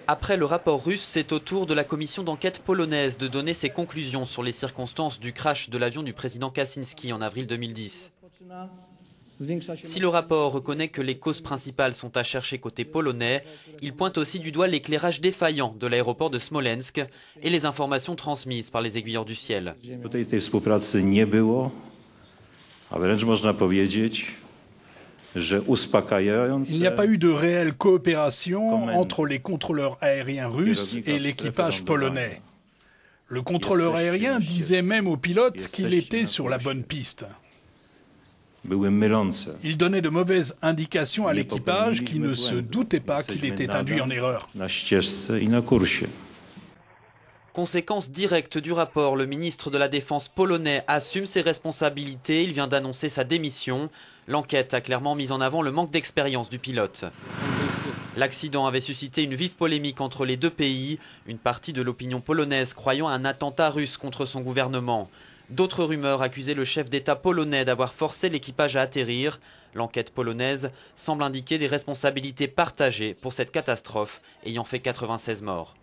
Après le rapport russe, c'est au tour de la commission d'enquête polonaise de donner ses conclusions sur les circonstances du crash de l'avion du président Kaczynski en avril 2010. Si le rapport reconnaît que les causes principales sont à chercher côté polonais, il pointe aussi du doigt l'éclairage défaillant de l'aéroport de Smolensk et les informations transmises par les aiguilleurs du ciel. Il n'y a pas eu de réelle coopération entre les contrôleurs aériens russes et l'équipage polonais. Le contrôleur aérien disait même au pilote qu'il était sur la bonne piste. Il donnait de mauvaises indications à l'équipage qui ne se doutait pas qu'il était induit en erreur. Conséquence directe du rapport, le ministre de la Défense polonais assume ses responsabilités. Il vient d'annoncer sa démission. L'enquête a clairement mis en avant le manque d'expérience du pilote. L'accident avait suscité une vive polémique entre les deux pays, une partie de l'opinion polonaise croyant à un attentat russe contre son gouvernement. D'autres rumeurs accusaient le chef d'État polonais d'avoir forcé l'équipage à atterrir. L'enquête polonaise semble indiquer des responsabilités partagées pour cette catastrophe ayant fait 96 morts.